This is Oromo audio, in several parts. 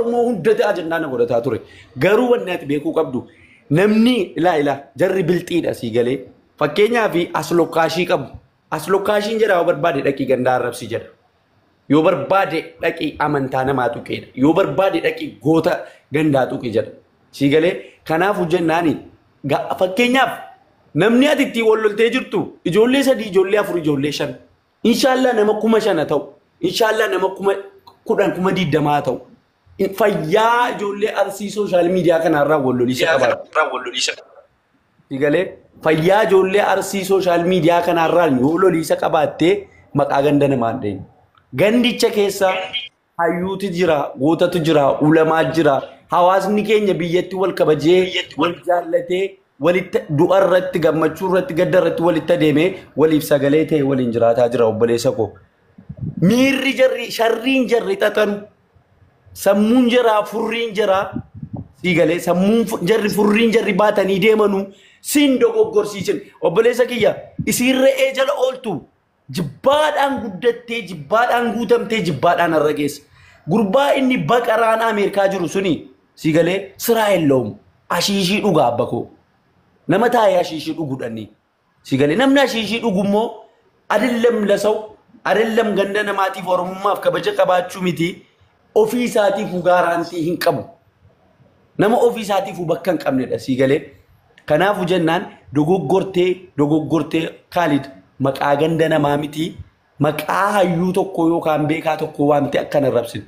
Oromoo hundate ajandaan godhataa ture. Garuu wanni ati beekuu qabdu namni ilaa jarri bilxiidha sii galee fakkeenyaaf aslokaashii qabu. Aslokaashiin jedha yoo barbaade dhaqii gandaa arrabsi jedha. Yoo barbaade dhaqii amantaa namaa tuqeedha. Yoo barbaade dhaqii goota gandaa tuqe jedha. Sii galee kanaafuu jennaani fakkeenyaaf namni ati ittiin wal loltee jirtu ijoollee 3 ijoollee 4 ijoollee 5 inshallah nama 5,000 ta'u inshallah nama 10,000 ta'u fayyaa ijoollee arsii sooshaal miidiyaa kanarraa wal lolisa qabaatu. Sii galee fayyaa ijoollee arsii sooshaal miidiyaa kanarraa yoo lolisa qabaattee maqaa ganda namaan dheenye. Gandicha keessa hayyuutu jira, gootatu jira, ulamaa jira. Hawaasni keenya biyyatti wal kabajee wal jaallatee walitti du'a irratti gammachuu irratti gadda irratti walitti adeemee waliif sagalee ta'e waliin jiraataa jira obboleessa koo. Miirri jarri sharriin jarri xaxanu sammuun jaraa furriin jaraa sii galee sammuun jarri furriin jarri baatanii deemanu siin dogoggorsiisan obboleessa kiyya isiirree jala ooltu jibbaadhaan guddattee jibbaadhaan guutamtee jibbaadhaan har'a geessa. Gurbaa inni baqaraan Ameerikaa jiru suni sii galee Israa'eloom ashiishii dhugaa abba koo. Nama taa'ee ashiishii dhuguudhaani. Sii galee namni ashiishii dhugummoo adillam lasaw adillam ganda namaatiif oromummaaf kabaja qabaachuu miti ofii isaatiif gaaraantii hin qabu. Nama ofii isaatiif bakka hin qabnedha sii galee. Kanaafuu jennaan dogoggortee Khalid maqaa ganda namaa miti maqaa hayyuu tokko yookaan beekaa tokko waan ta'e akkana rabsin.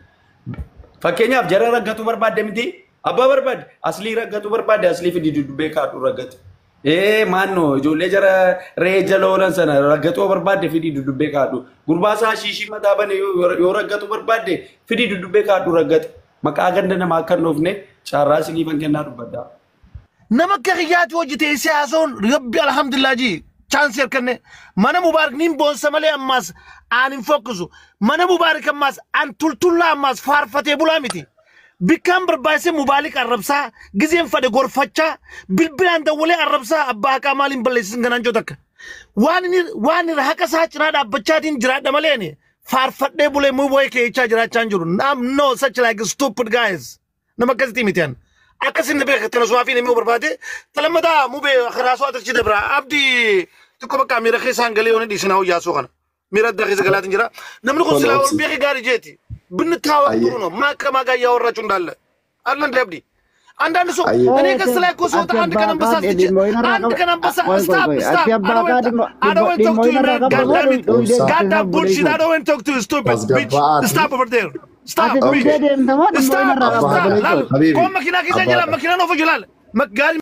Fakkeenyaaf jara raggatu barbaadde miti abbaa barbaadde aslii raggatu barbaadde aslii fidi beekaa dhu raggatu. Maannoo ijoollee jara ree jala oolan sana raggatu barbaadde fidi beekaa dhu. Gurbaasaa shiishii mataa bane yoo raggatu barbaadde fidi beekaa dhu raggatu. Maqaa ganda namaa akka hin dhoofne carraa sinii ban kennaa dubbaddaa. Nama akka xiyyaatti hojjetee siyaasoon rabbi alhamdulillah ji. Chance kenne mana mubarak nin bonsa male ammas anin fokusu mana mubarak ammas an tultulla ammas farfate bulamiti bikam barbaise mubalik arabsa gizen fade gorfacha bilbilan dawle arabsa abba kamalin ballesin ganan jotak wani haka sa cina da bachatin jirada malene farfade bule mu boy ke cha jira chanjuru no such like stupid guys nama kaziti mitian akasin be khatana suafi ne mu barbade talamada mu be kharaso atarchi debra abdi تكو بقى ميرا خيسان قالي وني ديسنا هو ياسو خنا ميرا دخيس قالات نجرا نمن خو سلا ول بيخي غاري جيتي بنتاو كونو ما كما غا ياور رچون دال الله دبدي عندنا سو انا كسلا كو سو عند كان بس عند كان بس ستوب I don't want to talk to you man God damn bullshit I don't want to talk to you stupid bitch stop over there stop كم ماكينه كيسان جلال ماكينه نوفو جلال مقال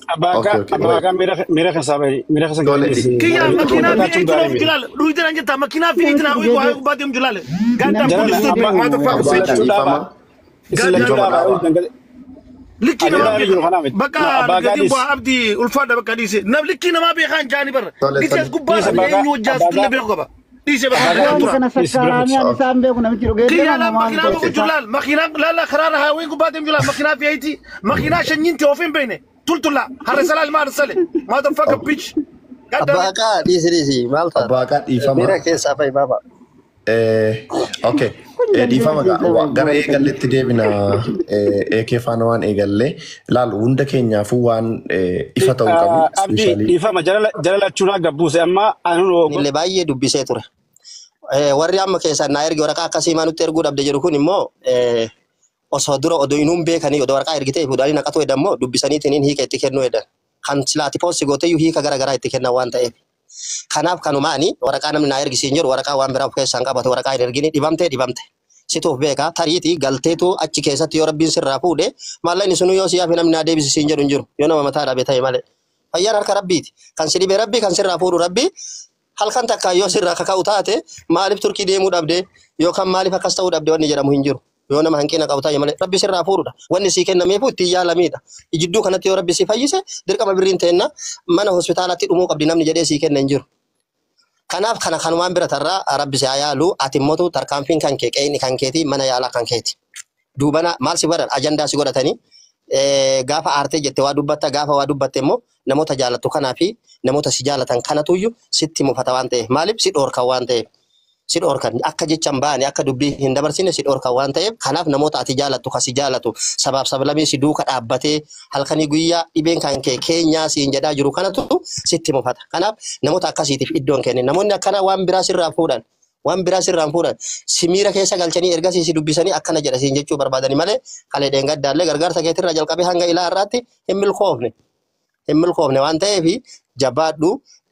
أباكا ميرا خسابي ميرا خسابي كيا ماكينة في إتنا في جلال رويدنا نجتا ماكينة في إتنا ويقول بعدين جلال قاعد تقول استوب ما تفهم لكن بقى قديم عبدي الفاده بقى ديسي لكن ما بيخان جاني برا ديسي كوبا ينو جاس كل بيخوبا ديسي بقى كيا لا ماكينة في جلال ماكينة لا خرارها وين بعدين جلال ماكينة في أيتي ماكينة شنينتي وفين بينه قلت لا هرسل ما رسله ما تفكر بيتش أباكا ديسي مالتا أباكا ديفما ميرا كيس أفاي بابا أوكي ديفما غير إيجالي تديبنا كيفانوان إيجالي لال وندا كينيا فوان إفتاو كابو أبدي ديفما جلالة تشونا قبوس أما أنو اللي بايه دبي سيتوري warri amma keessa na ergi waraqaa akkasii maanutti erguu dhabde jedhu kun immoo osoo dura odoo inuun beekanii odoo waraqaa ergitee fuudhanii naqatu edammoo dubbisaniitiin hiika itti kennuu edan kan silaati poostii gooteyyuu hiika gara garaa itti kennan waan ta'eef kanaaf kanumaani waraqaa namni na ergisiin jiru waraqaa waan biraa of keessaan qabate waraqaa hin ergini dhibamte situuf beeka tariiti galteetu achi keessatti yoo rabbiin sirraa fuudhe maallaqni sunu yoo siyaaf namni na deebisiin jedhu hin jiru yoo nama mataa dhabe ta'e malee fayyaan harka rabbiiti kan si dhibe rabbi kan sirraa fuudhu rabbi halkan takka yoo sirraa kaka'u taate maaliif turkii deemuu dhabde yookaan maaliif akkas ta'uu dhabde wanni jedhamu hin jiru yoo nama hanqina qabu ta'e malee rabbi sirraa fuudhuudha wanni sii kennameefu itti yaalamiidha ijidduu kanatti yoo rabbi si fayyise dirqama birriin ta'enna mana hospitaalatti dhumuu qabdi namni jedhee sii kenna hin jiru kanaaf kana kanumaan bira tarraa rabbi si yaalu ati immoo tarkaanfiin kan kee qe'ini kan keeti mana yaalaa kan keeti duubana maal si godhan ajandaa si godhatanii gaafa aartee jette waa dubbatta gaafa waa dubbatte immoo namoota jaalattu kanaa fi namoota si jaalatan kanatuyyuu sitti mufata waan ta'eef maaliif si dhoorkan waan ta'eef si dhorkan akka jechan baane akka dubbii hin dabarsine si dhorkan waan ta'eef kanaaf namoota ati jaalattu kasi jaalatu sabaaf sablamii si duuka dhaabbatee halkanii guyyaa dhibeen kan kee keenyaa siin jedhaa jiru kanatu sitti mufata. Kanaaf namoota akkasiitiif iddoon kenne namoonni akkana waan biraa sirraa fuudhan waan biraa sirraan fuudhan simiira keessa galchanii ergasii si dubbisanii akkana jedha siin jechuu barbaadani malee kalee deengaddaallee gargaarsa keetirraa jalqabee hanga ilaa irraatti hin milkoofne waan ta'eef jabaadhu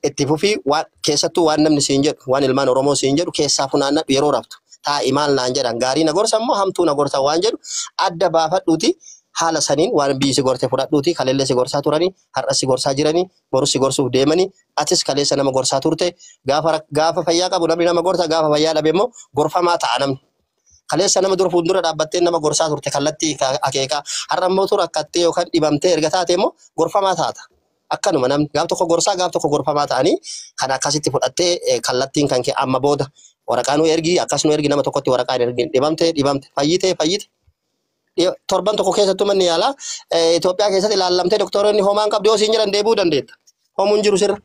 itti fufii waan keessattuu waan namni siin jedhu waan ilmaan Oromoo siin jedhu keessaa funaannadhu yeroo raftu taa'i maal naan jedhan gaarii na gorsa immoo hamtuu na gorsa waan jedhu adda baafadhuuti haala saniin waan biyyi si gorte fudhadhuuti kaleellee si gorsaa turanii har'a si gorsaa jiranii boru si gorsuuf deemanii atis kaleessa nama gorsaa turte gaafa fayyaa qabu namni nama gorsa gaafa fayyaa dhabe immoo gorfamaa ta'a namni. Kaleessa nama dura fuuldura dhaabbattee nama gorsaa turte kallattii akeekaa har'a immoo tura akkattee yookaan dhibamtee erga taate immoo gorfamaa taata. Akkanuma namni gaaf tokko gorsaa gaaf tokko gorfamaa ta'anii kan akkasitti fudhattee kallattiin kan kee amma booda waraqaa nu ergi akkas nu ergi nama tokkotti waraqaa ergi dhibamte fayyite torban tokko keessattuu manni yaalaa Itoophiyaa keessatti ilaallamtee doktoroonni homaan qabdi yoo siin jedhan deebuu dandeetta. Homuun jiru sirra.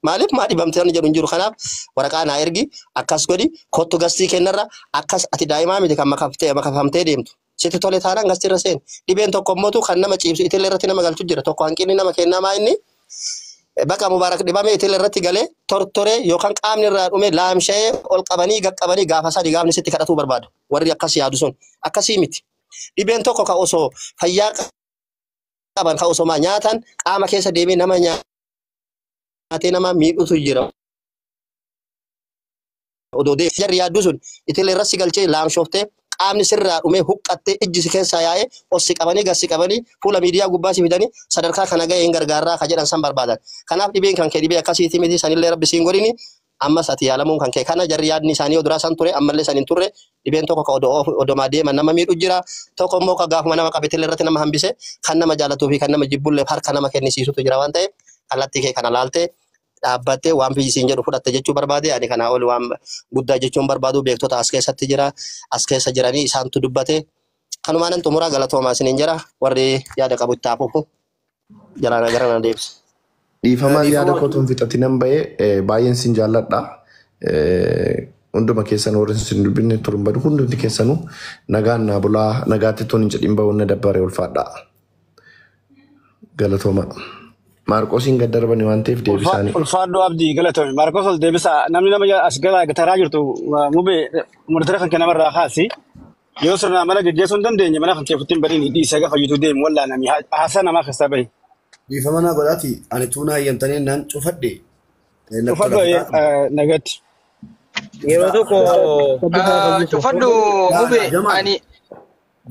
Maaliif maa dhibamtee jedhu hin jiru kanaaf waraqaa naa ergi akkas godhi kottu gastii kennarra akkas ati daa'imaa miti kan makafamtee deemtu. Sitti tole taanaan gastirra seen dhibeen tokko immoo kan nama ciibsu itillee irratti nama galchu jira tokko hanqinni nama kennamaa inni bakka mubaarak dhibame itillee irratti galee tortoree yookaan qaamni irraa dhume laamsha'ee ol qabanii gaqqabanii gaafa sadii gaafni sitti kadhatuu barbaadu warri akkas yaadu sun akkasii miti dhibeen tokko ka osoo fayyaa qaban ka osoo nyaatan qaama keessa deemee nama nyaatee nama miidhutu jira. Odoo jarri yaaddu sun itillee irratti galchee laamshoftee qaamni sirraa dhumee huqqattee ijji si keessaa yaa'ee ossi qabanii gassi qabanii fuula miidiyaa gubbaa si fidanii sadarkaa kana ga'ee hin gargaarraa ka jedhan san barbaadan. Kanaaf dhibeen kan kee dhibee akkasiiti miti sanillee rabbi siin godhini ammas ati yaalamuun kan kee kana jarri yaadni isaanii oduraa san ture ammallee san hin turre dhibeen tokko ka odomaa deeman nama miidhu jira tokko immoo ka gaafuma nama qabetillee irratti nama hambise kan nama jaalatuu fi kan nama jibbullee harka nama kennisiisutu jira waan ta'eef kallattii kee kana laaltee dhaabbattee waan fiisiin jedhu fudhatte jechuu barbaade ani kanaa ol waan guddaa jechuun barbaadu beektota as keessatti jira as keessa jiranii isaantu dubbate kanumaanan xumuraa galatoomaa isiniin jira warri yaada qabu itti haafufu jarana gara na deebisa. Dhiifamaa yaada kootuun fixatti nan ba'ee baay'een sin jaalladha. Hunduma keessan warri sin dubbinne turun badu hundi keessanuu nagaan naa bulaa nagaatti toon hin jedhin ba'uun na dabbaree ulfaadha. Galatoomaa. Maarqosiin gad darbanii waan ta'eef deebisaanii. Ulfaadhoo abdii galatoomi. Maarqos ol deebisa namni nama as gataraa jirtu mubee murtira kan namarraa kaasi yoo sirnaa mana geggeessuu hin dandeenye mana kan keefuttiin badiin dhiisee gafa yituu deemu wallaa namni haasaa namaa keessaa bahi. Dhiifama naa godhaati ani tuunaa hayyamtanii naan cufadhe. Cufadhoo nagatti. Yeroo tokko cufadhu mubee ani.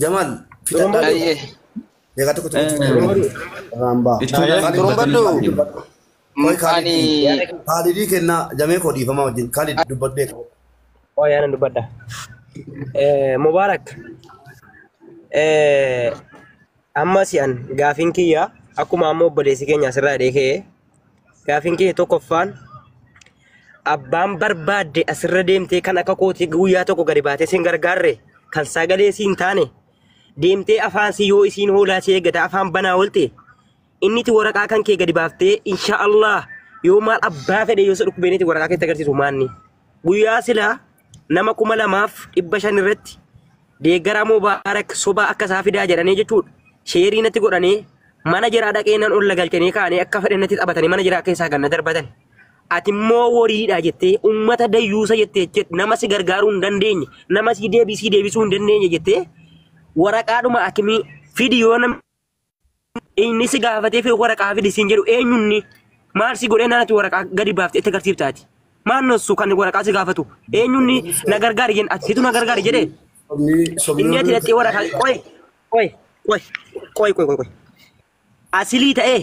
Jamal fixadhaa. Dekat aku rambah. Turumbadhu. Kali ini kena jamnya kau di fama jin kali dubat dek. Oh ya dubat dah. Mubarak. Amma sian gafin kia aku mau berdesi kenya serah dek. Gafin kia itu kofan. Abang berbade asra demte kan aku koti guya tu aku garibate singgar garre kan sagale sintane. Deemtee afaan si yoo isiin hoolaa si eeggata afaan banaa oolte inni ti waraqaa kan kee gadi baaftee inshaallah yoo maal abbaa fedhe yoo sadhu kubeeniiti waraqaa keetti agarsiisu maanni guyyaa silaa nama 2,500 irratti deeggaraa Mubaarak sobaa akka isaa fidaa jedhanii jechuudha sheerii natti godhanii mana jiraa dhaqee nan olla galchanii kaanii akka fedhe natti taphatanii mana jiraa keessaa ganna darbatan ati immoo wariidha jettee ummata dayyuusa jettee nama si gargaaruu hin dandeenye nama si deebisuu hin dandeenye jettee waraqaadhuma akimii fiidiyoo nam inni si gaafatee fi waraqaa fidi siin jedhu eenyunni maal si godhee naannatti waraqaa gadi baaftee itti agarsiiftaati maal nossu kan waraqaa si gaafatu eenyunni na gargaari jenna atiitu na gargaari jedhee inni ati dhattee waraqaa qoy asilii ta'ee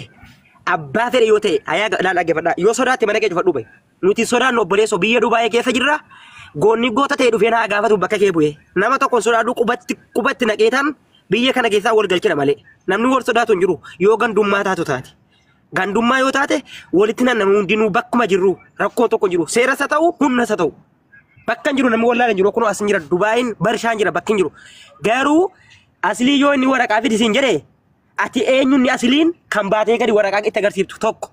abbaa fedhe yoo ta'e hayaa laal dhaggeeffadhaa yoo sodaatte mana kee cufadhu bahe nuti sodaan obboleessoo biyya Dubaayee keessa jirra goonni goota ta'e dhufee naa gaafatu bakka kee bu'ee nama tokko sodaadhu qubatti naqeetan biyya kana keessaa wal galchina malee namni wal sodaatu hin jiru yoo gandummaa taatu taate gandummaa yoo taate walitti nan namni hundinuu bakkuma jirru rakkoo tokko jiru seeras haa ta'u humnas haa ta'u bakka hin jiru namni wallaalaan hin jiru akkuma as hin jira Dubaayin barshaan jira bakki hin jiru garuu aslii yoo inni waraqaa fidisiin jedhee ati eenyunni asliin kan baatee gadi waraqaa itti agarsiiftu tokko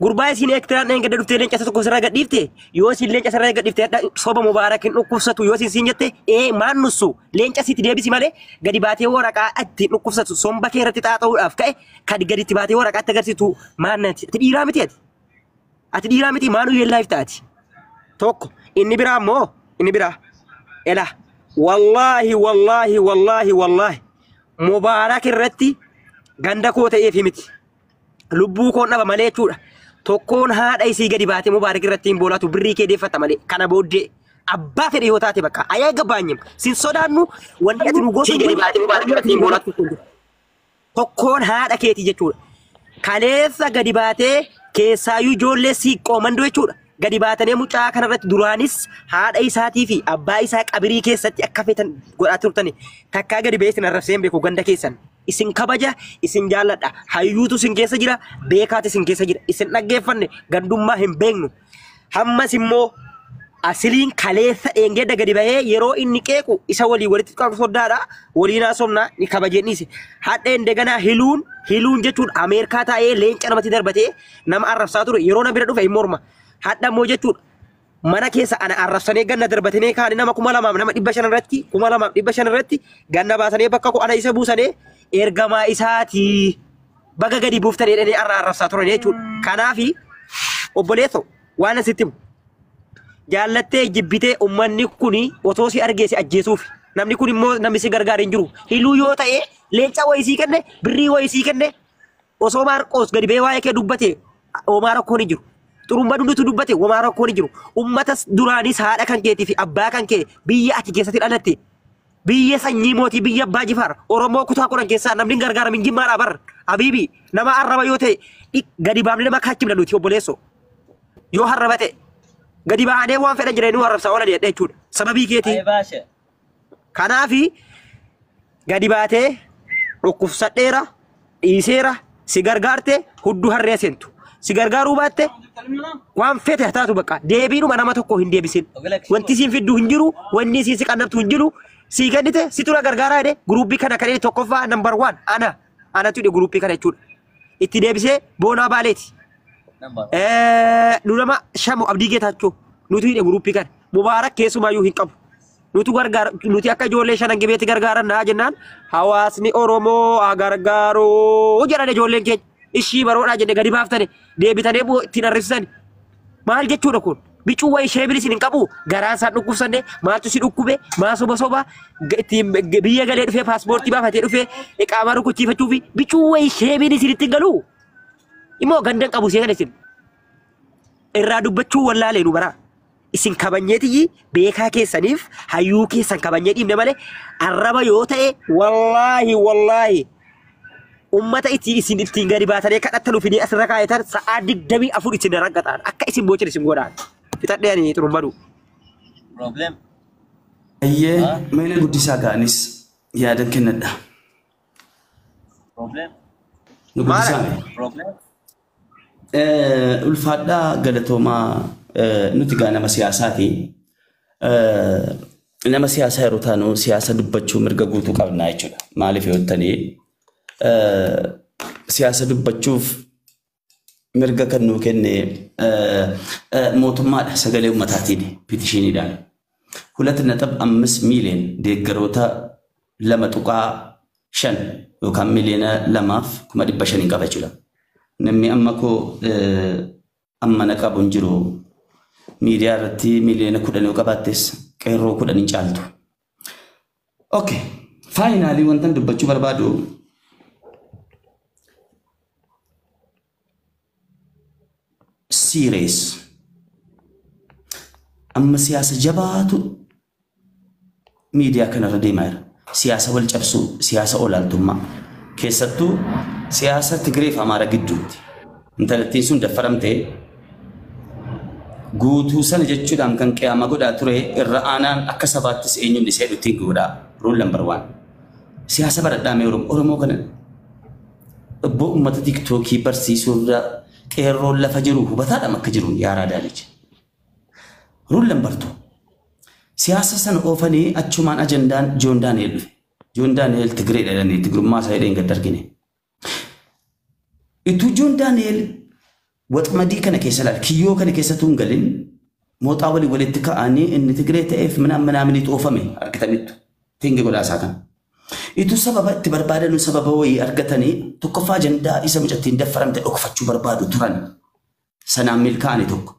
Gurbaa isin ektiraan dheen gadda dhuftee leenca tokko sirraa gadhiifte yoo isin leenca sirraa gadhiifte soba mubaarakin dhukkubsatu yoo isin jette maan nussu leenca sitti deebisi malee gadi baatee waraqaa itti dhukkubsatu somba kee irratti xaaxa'uudhaaf ka'e kan gadi itti baatee waraqaa itti agarsiisu maannati ati dhiiraa miti ati dhiiraa miti maanuu yeellaaf taati tokko inni biraa immoo inni biraa ela wallaahi mubaarak irratti ganda koo ta'eef miti lubbuu koon dhaba malee jechuudha. Tokkoon haadha isii gadi baatee mubaarak irratti hin boolatu birrii kee deeffata malee kana booddee abbaa fedhe yoo taate bakka ayaa gabaanyim sin sodaannu wanti ati nu gootu gadi baatee mubaarak irratti hin boolatu tokkoon haadha keeti jechuudha. Kaleessa gadi baatee keessaayyuu ijoollee siiqqoo mandoo jechuudha. Gadi baatanii mucaa kanarratti duraanis haadha isaatii fi abbaa isaa qabirii keessatti akka feetan godhaa turtani takkaa gadi ba'ee isin arrabseen beeku ganda keessan. Isin kabaja isin jaalladha hayyuutu isin keessa jira beekaati isin keessa jira isin dhaggeeffanne gandummaa hin beeknu hammas immoo asiliin kaleessa dheengedda gadi bahee yeroo inni qeequ isa walii walitti qabu soddaadha waliin haasofna ni kabajeen dhiise hadheen deganaa hiluun jechuun Ameerikaa taa'ee leenca namatti darbatee nama arrabsaa ture yeroo na bira dhufe hin morma hadha immoo jechuun mana keessa ana arrabsanii ganna darbatanii kaani nama 2,000 nama 500 irratti 2,500 irratti ganna baasanii bakka ko ana isa buusanii ergamaa isaati baga gadi buuftanii dhanii arrabsaa turan jechuudha. Kanaafi obboleetto waan asitti jaallattee jibbitee ummanni kuni otoo si argee si ajjeesuuf namni kun immoo namni si gargaar hin jiru. Hiluu yoo ta'e leenca wayisii kenne birrii wayisii kenne osoo Maarqos gadi bee waa'ee kee dubbate homaa rakkoon hin jiru. Xurumba dundutu dubbate homaa rakkoon hin jiru. Ummatas duraanis haadha kan keetii fi abbaa kan kee biyya ati keessatti dhalatte biyya sanyii mootii biyya abbaa Jifaar Oromoo kutaa qoran keessaa namni gargaara min jimmaadha bar Habiibi nama arraba yoo ta'e gadi baafne nama kaachimna nuti obboleesso yoo harraba ta'e gadi baanee waan fedhan jireenyu arrabsaa oolan jedhe jechuudha sababii keetii kanaafi gadi baatee dhukkubsadheera dhiiseera si gargaarte hudduu harree seentu si gargaaruu baatte waan fete taatu bakka deebiinuma nama tokko hin deebisin wanti siin fiddu hin jiru wanni siin si qannabtu hin jiru si gadite si tura gargaaraa jedhe guruubii kana kan inni tokkoffaa number 1 anatu dhe guruubii kana jechuudha itti deebisee boonaa baaleeti nu nama shamu abdii geetaachuu nuti dhe guruubii kana mubaarak keessumaayyuu hin qabu nuti gargaara nuti akka ijoollee shanan gibeetti gargaaran naa jennaan hawaasni Oromoo gargaaroo jedhan ijoolleen keenya ishii baroodhaa jenne gadi baaftane deebitanii ittiin arrifsani maal jechuudha kun bicuu wayii sheebiin isin hin qabu garaan isaan dhukkubsanne maaltu si dhukkube maa soba ittiin biyya galee dhufee paaspoortii baafatee dhufee iqaamaa rukuchiifachuu fi bicuu wayii sheebiin isin ittiin galu immoo gandan qabu see kana isin irraa dubbachuu wallaalee nu bara isin kabanyetiyyi beekaa keessaniif hayyuu keessan kabanyee dhiibne malee arraba yoo ta'e wallaahi ummata isin ittiin gadi baatanii kadhattanu fidee asirra kaayetan sa'aa 24 isin raggataan akka isin boocin isin godhaan fixadhee ani xurumbadu. Problem. Ayyee meena guddisaa ka'anis yaadan kennadha. Problem. Nu guddisaa. Problem. Ulfaadhaa galatoomaa nuti gaa nama siyaasaati. Nama siyaasaa yeroo taanu siyaasa dubbachuu mirga guutuu qabnaa jechuudha. Maaliif yoo ta'anii siyaasa dubbachuuf mirga kan nuu kenne mootummaadha sagalee uummataatiin pitishiiniidhaan 2.5 miiliyoon deeggaroota 2.5 yookaan miliyoona 2,500 qaba jechuudha. Namni amma koo amma na qabu hin jiru miidiyaa irratti miliyoona 10 yoo qabaattes qeerroo 10 hin caaltu. Okay, faayinaalii wantan dubbachuu barbaadu serious. Amma siyaasa jabaatu miidiyaa kanarra deemaa jira. Siyaasa wal cabsuu, siyaasa olaaltummaa. Keessattuu siyaasa Tigree fi Amaaraa gidduutti. Intalattiin sun daffaramtee guutuu sana jechuudhaan kan qiyama godhaa ture irra aanaan akka sabaattis eenyumni ishee dhuttiin godhaa. Rule number 1. Siyaasa baradhaamee Oromoo kana obbo uummata tiktookii barsiisuurra qeerroon lafa jiru hubataadhaan akka jiruun yaaraa daalicha. Rule number 2. Siyaasa sana oofanii achumaan ajandaan Joon Daani'el dhufe. Joon Daani'el Tigree dhalanii Tigrummaa isaa hidheen gad argine. Ituu Joon Daani'el waxmadii kana keessa laal kiyyoo kana keessa tuun galin mooxaa walitti ka'anii inni Tigree ta'eef minaaminii xoofame argitaniittu tingi godhaasaa kan. Itu sababa itti barbaadan sababa wayii argatanii tokkoffaa ajandaa isa mucattiin daffaramte dhokfachuu barbaadu turan. Sanaan milkaa'anii tokko.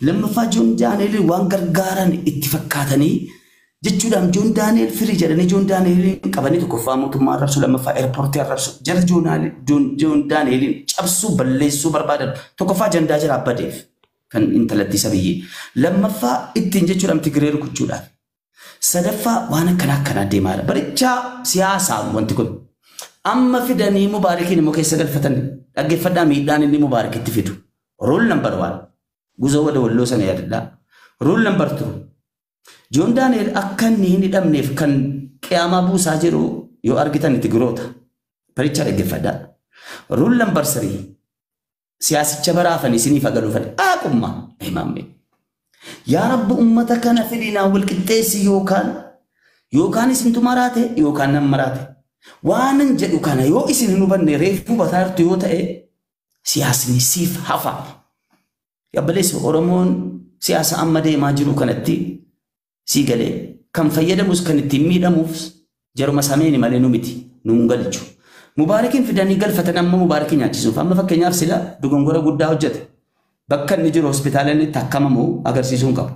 Lammaffaa Joon Daani'eel waan gargaaran itti fakkaatanii jechuudhaan Joon Daani'eel firii jedhanii Joon Daani'eel qabanii tokkoffaa mootummaa arrabsu lammaffaa eerpoortii arrabsu jara Joon Daani'eel cabsuu balleessuu barbaadan tokkoffaa ajandaa jira abbadeef kan intalatti isa biyyee lammaffaa ittiin jechuudhaan Tigree rukuchuudhaan sadaffaa waan akkanaa deemaadha barichaa siyaasaa wanti kun amma fidanii Mubaarakiin immoo keessa galfatan dhaggeeffadhaa miidhaan inni Mubaarakitti fidu rool nambar waan guzoo wada walloo sana yaadadhaa rool nambar turu Joon Daani'eel akka inni hin hidhamneef kan qiyaamaa buusaa jiru yoo argitan Tigiroota barichaa dhaggeeffadhaa rool nambar 3 siyaasicha baraafanii isiniif agaluufan aqummaa himamme yaa rabbi ummata kana fidinaa wal qixxeessi yookaan isintu maraate yookaan nam maraate waanan jedhu kana yoo isin hin hubanne reefuu bataartu yoo ta'e siyaasni siif hafa yabbaleessu Oromoon siyaasa amma deemaa jiru kanatti sii galee kan fayyadamus kan ittiin miidhamuuf jaruma sameeni malee nu miti nuun galchu. Mubaarakiin fidanii galfatan amma Mubaarakiin nyaachisuuf amma fakkeenyaaf sila dogongora guddaa hojjete bakka inni jiru hospitaala inni takkamamu agarsiisuun qabu.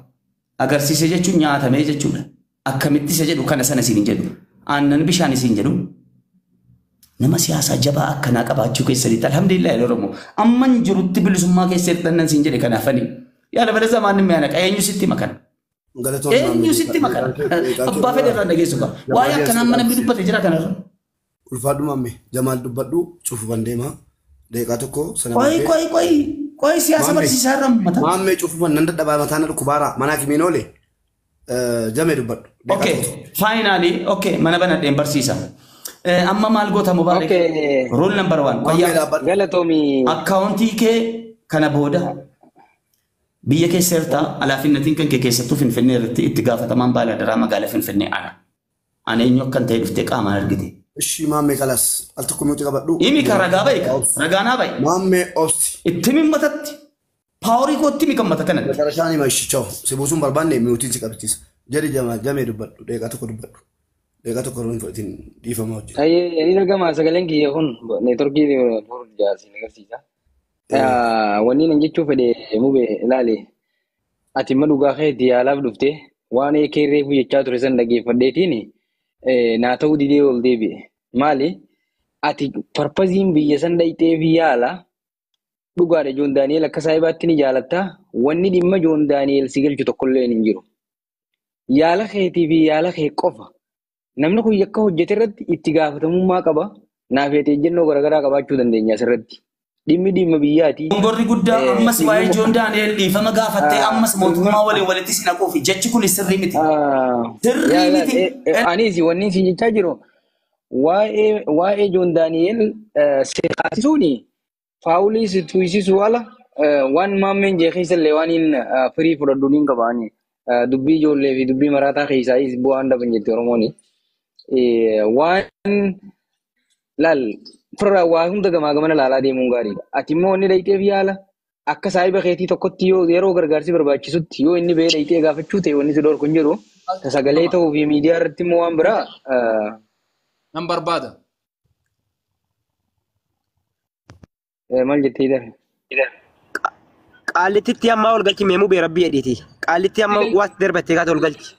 Agarsiise jechuun nyaatamee jechuudha. Akkamitti isa jedhu kana sana isin jedhu. Aannan bishaan isin jedhu. Nama siyaasaa jabaa akkanaa qabaachuu keessanitti alhamdulillah Oromoo amman jirutti bilisummaa keessatti dhannan isin jedhe kanaafani. Yaada bada zamaan inni meeqa eenyu sitti makan. Eenyu sitti makan. Abbaa fedhe irraa dhageessu qaba. Waa'ee akkanaa mana dubbate jira kanarra. Ulfaadhu mamme Jamaal dubbadhu cufu bandeema deeqaa tokko sana Qoy siyaasa barsiisaa irraa uummata. Mamme cufu ban nan dadhabaa mataan dhukkubaara manaa kimiin oole jamee dubbadhu. Okay, finally okay mana banadheen barsiisa. Amma maal goota Mubaarak? Rule number 1. Galatoomi. Akkaawuntii kee kana booda biyya keessa irtaa alaafinnatiin kan kee keessattuu Finfinnee irratti itti gaafatamaan baala daraa magaalaa Finfinnee ana. Ana eenyu akkan ta'e dhuftee qaamaan argite. Ishi mamme kalas alta muti qabadhu. Imi ka ragaa ba'i ragaanaa ba'i. Mamme obsi. Itti mimmatatti paaworii kootti mi kammata kana. Garashaanii ma ishi choo si buusuun barbaanne mi'uutiin si qabsiisa. Jadi jamee dubbadhu deeqaa tokko dubbadhu. Deeqaa tokko roon fudhatiin dhiifama hojjetu. Ayyee inni argama sagaleen kiyya kun neetworkii furuuf jaarsi agarsiisa. Wanni nan jechuu fedhe mube ilaale ati ma dhugaa keetti yaalaaf dhufte waan eekeerree jechaa ture san dhaggeeffadheetiin naa ta'uu didee ol deebi'e. Maali? Ati parpaziin biyya san dhayxee fi yaala dhugaadha Joon Daani'eel akka saahibaatti ni jaalatta. Wanni dhimma Joon Daani'eel si galchu tokkollee hin jiru. Yaala keetii fi yaala kee qofa. Namni kun yakka hojjete irratti itti gaafatamummaa qaba. Naaf ejjennoo garaagaraa qabaachuu dandeenya asirratti. Dhimma biyyaati. Gongorri guddaa ammas waa'ee Joon Daani'eel dhiifama gaafattee ammas mootummaa waliin walitti si naquufi jechi kun sirrii miti. Sirrii miti. Anis wanni isin jechaa jiru waa'ee Joon Daani'eel seeraasisuuni faawulii si tuusisu ala waan maammeen jeexisallee waan hin firii fudhadhuun hin qabaani. Dubbii ijoollee fi dubbii maraataa keessaayis bu'aan dhaban jette Oromooni. Waan laal firraa waa hunda gamaa gamana laalaa deemuun gaariidha. Ati immoo inni dhayxeef yaala akka saahiba keetii tokkotti yeroo gargaarsi barbaachisutti yoo inni ba'ee dhayxee gaafachuu ta'e wanni si dhorku hin jiru. Sagalee ta'uu fi miidiyaa irratti immoo waan biraa nan barbaada. Maal jettee darbe? Qaallittitti amma ol galchi meemuu bee rabbii jedhiiti. Qaalitti amma waas darbattee kaata ol galchi.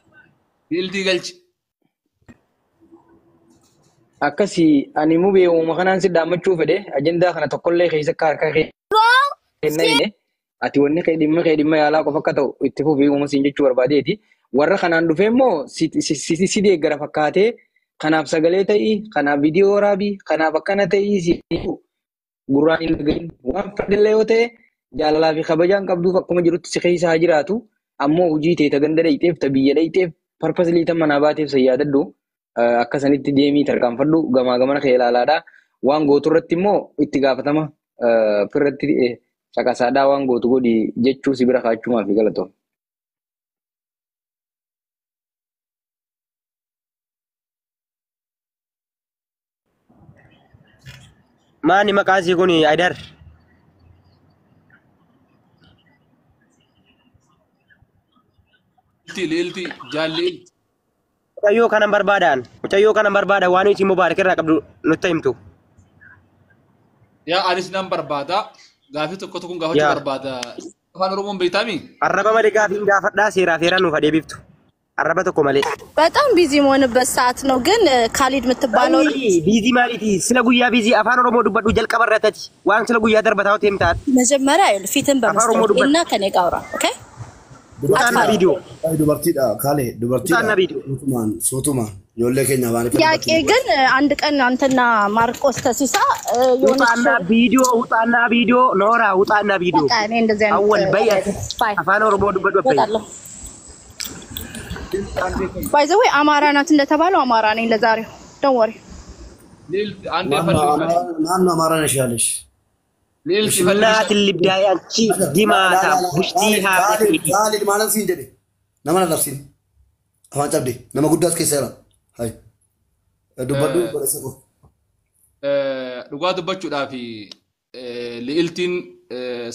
Biildii galchi. Akkasii ani mubee uuma kanaan si dhaammachuu fedhe ajandaa kana tokkollee keessa akka harkaa kennine ati wanni kee dhimma yaalaa qofa akka ta'u itti fufii uuma siin jechuu barbaadeeti. Warra kanaan dhufee immoo si deeggara fakkaatee kanaaf sagalee ta'ii kanaaf viidiyoo waraabii kanaaf akkana ta'ii si gurraan hin dhagahin waan fadillee yoo ta'e jaalalaa fi kabajaan qabduuf akkuma jirutti si keessa haa jiraatu ammoo hojii ta'e ganda dhayxeef biyya dhayxeef parpasilii tan manaa baateef sa yaadadhu. Akka sanitti deemii tarkaanfadhu gamaa gamana kee ilaalaadha. Waan gootu irratti immoo itti gaafatama firratti caqasaadhaa waan gootu godhi jechuu si bira kaachumaa fi galatoom. Maani maqaan isii kun Aydar? Lilti jaalli. Mucayyoo kanan barbaadan waan isin mubaarak irraa qabdu nutti himtu. Yaa anis nan barbaada. Gaafii tokko tokkoon gaafachuu barbaada. Afaan Oromoon beektaami? Arraba malee gaafiin gaafadhaa seeraa feeraan nuuf adeebiftu. Arraba tokko malee. በጣም ቢዚ መሆንበት ሰዓት ነው ግን ካሊድ የምትባለው ቢዚ ማለቲ ስለ ጉያ ቢዚ አፋን ኦሮሞ ዱበዱ ጀልቀበ ረተቲ ዋን ስለ ጉያ ደርበታው ቴምታት መጀመሪያ አይል ፊትን በመስጠት እና ከኔ ጋር አውራ ኦኬ ኡጣና ቪዲዮ ዱበርቲዳ ካሌ ዱበርቲዳ ኡጣና ቪዲዮ ሶቱማን ዮሌ ኬኛ ባኒ ያቄ ግን አንድ ቀን አንተና ማርቆስ ተሲሳ ኡጣና ቪዲዮ ኖራ ኡጣና ቪዲዮ እኔ እንደዚህ አይነት አወል በየት አፋን ኦሮሞ ዱበዱ በይ ባይ ዘ ወይ አማራ ናት እንደተባለው አማራ ነኝ ለዛሬው ዶንት ወሪ ማን አማራ ነሽ ያለሽ ናት ልብዳያቺ ዲማታ ቡሽቲሃ ካሊድ ማለት ሲንጀደ ነማና ነፍሲን አፋን ጨብዴ ነማ ጉዳት ከሰራ ሃይ ዱበዱ በረሰቆ dhugaa dubbachuudhaaf li'iltiin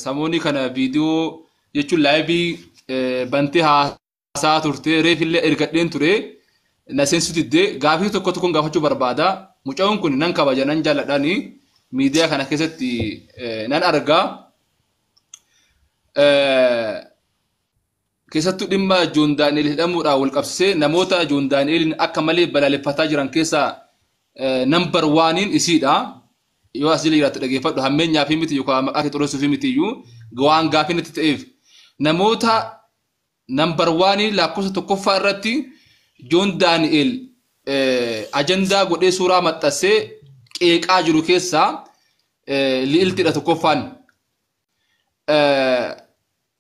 samoonii kana viidiyoo jechuun laayivii bantee haasaa turte reefillee ergadheen ture na seensutiddee gaafii tokko tokkoon gaafachuu barbaada. Mucaan kun nan kabaja nan jaalladhaani miidiyaa kana keessatti nan argaa. Keessattuu dhimma Joon Daani'eel hidhamuudhaan wal qabsisee namoota Joon Daani'eelin akka malee balaaleffataa jiran keessaa number 1 isiidha. Yoo as jala jiraatu dhageeffadhu hammeenyaa fi miti yookaan maqaa kee xureessuu fi miti iyyuu waan gaafii natti ta'eef namoota number 1 lakkoofsa tokkoffaa irratti Joon Daani'eel ajandaa godhee suuraa maxxansee qeeqaa jiru keessaa li'iltiidha tokkoffaan.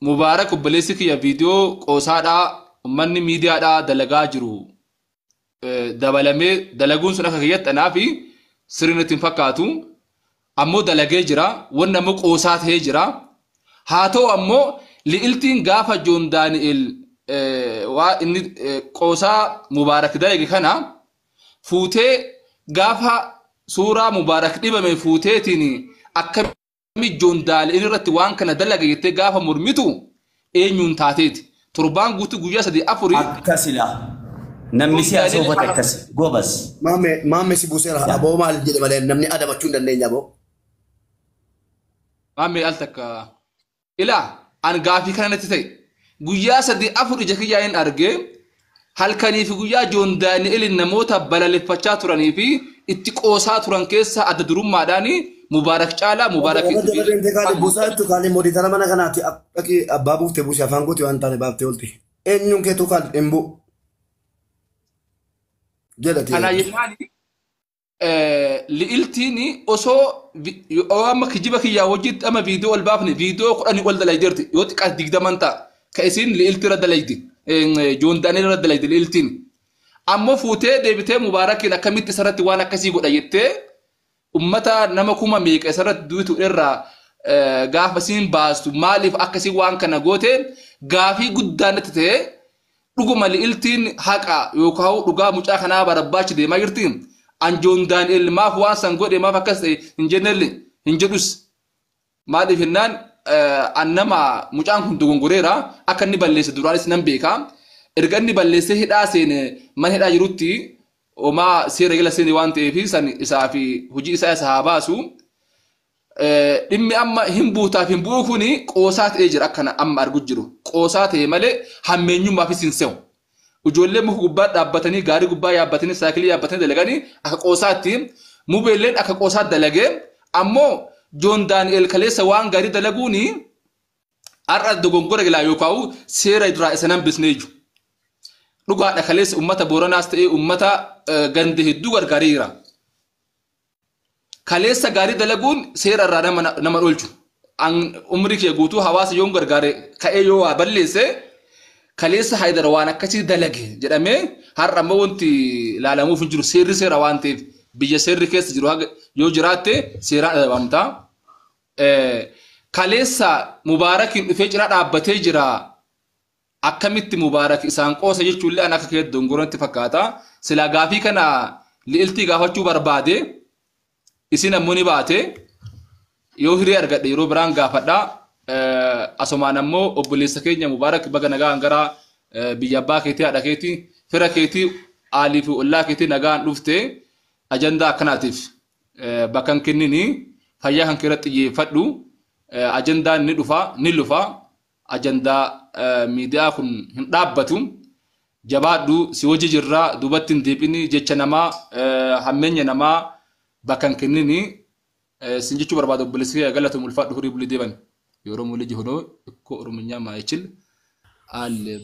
Mubaarak obboleessi kiyya viidiyoo qoosaadhaa uummanni miidiyaadhaa dalagaa jiru. Dabalamee dalaguun sun akka kiyyatti anaa fi sirriin ittiin fakkaatu ammoo dalagee jira wanni ammoo qoosaa ta'ee jira haa ta'u ammoo li'iltiin gaafa Joon Daani'eel waa inni qoosaa Mubaarak dalage kana fuutee gaafa suuraa Mubaarak dhibame fuuteetiin akkami Joon Daani'eel irratti waan kana dalage jettee gaafa mormitu eenyuun taateeti torbaan guutuu guyyaa 3-4 akkasila. Namni siyaasa uffata akkas gobas. Maamme si buuseera aboo maal jedhe malee namni adamachuu hin dandeenye aboo. Maamme al takka ilaa an gaafii kana natti ta'e guyyaa 3-4 ija kiyyaa hin argee halkanii fi guyyaa Joon Daani'eel namoota balaaleffachaa turanii fi itti qoosaa turan keessa adda durummaadhaan Mubaarak caalaa Mubaarak itti buusaattu kaanii mooditara mana kanaatti abbaa buuftee buusee afaan goote waan taane baaftee oolte eenyuun keetu kaal dhimbu. Kana jechaan li'iltiin osoo amma kijiba kiyyaa wajjitti ama viidiyoo ol baafne viidiyoo 10 ol dalagdeerti yoo xiqqaate 20 ta'a ka isin li'iltii irra dalagdi Joon Daani'eel irra dalagdi li'iltiin ammoo fuutee deebitee Mubaarakiin akkamitti isarratti waan akkasii godha jettee ummata nama kuma meeqa isarratti duutu irraa gaafa siin baastu maaliif akkasii waan kana goote gaafii guddaan natti ta'e dhuguma li'iltiin haqa yookaan dhugaa mucaa kanaa barbaachi deemaa jirti. An Joon Daani'eel maaf waan san godhe maaf akkas ta'e hin jennelle hin jedhus maaliif jennaan an nama mucaan kun dogongoreera akka inni balleesse duraanis nan beeka. Erga inni balleessee hidhaa seene mana hidhaa jirutti homaa seera gala seene waan ta'eef san isaa fi hojii isaa haa baasu. Dhimmi amma hin buutaaf hin bu'u kuni qoosaa ta'ee jira akkana amma argu jiru qoosaa ta'e malee hammeenyummaafis hin se'u ijoollee muka gubbaa dhaabbatanii gaarii gubbaa yaabbatanii saayikilii yaabbatanii dalaganii akka qoosaatti mubeelleen akka qoosaa dalagee ammoo Joon Daani'eel kaleessa waan gaarii dalaguuni har'a dogongora gilaa yookaan seera irraa isa nan bisnee jiru dhugaadha kaleessa ummata Booranaas ta'ee ummata gande hedduu gargaariira. Kaleessa gaarii dalaguun seera irraa nama oolchu. Umrii kee guutuu hawaasa yoo gargaare ka'ee yoo waa balleesse kaleessa Haydar waan akkasii dalage jedhamee har'a ammoo wanti ilaalamuuf hin jiru seerri seera waan ta'eef biyya seerri keessa jiru yoo jiraatte seeraan adabamta. Kaleessa Mubaarakiin dhufee cinaa dhaabbatee jira. Akkamitti Mubaarak isaan qoosa jechuullee an akka keetti dongoronatti fakkaata. Silaa gaafii kana li'iltii gaafachuu barbaade. Isin ammoo ni baate yoo hiree argadhe yeroo biraan gaafadha asumaan ammoo obboleessa keenya Mubaarak baga nagaan gara biyya abbaa keetii haadha keetii fira keetii aalii fi ollaa keetii nagaan dhuftee ajandaa akkanaatiif bakka hin kennini fayyaa kan keerratti xiyyeeffadhu ajandaan ni lufa ajandaa miidiyaa kun hin dhaabbatu jabaadhu si hojii jirraa duubatti hin deebini jecha namaa hammeenya namaa bakka hin kennini sin jechuu barbaadu obboleessi galatu mulfaadhu horii bulii deeban yeroo mulii jihunoo ikkoo oromiyaa maayechil alle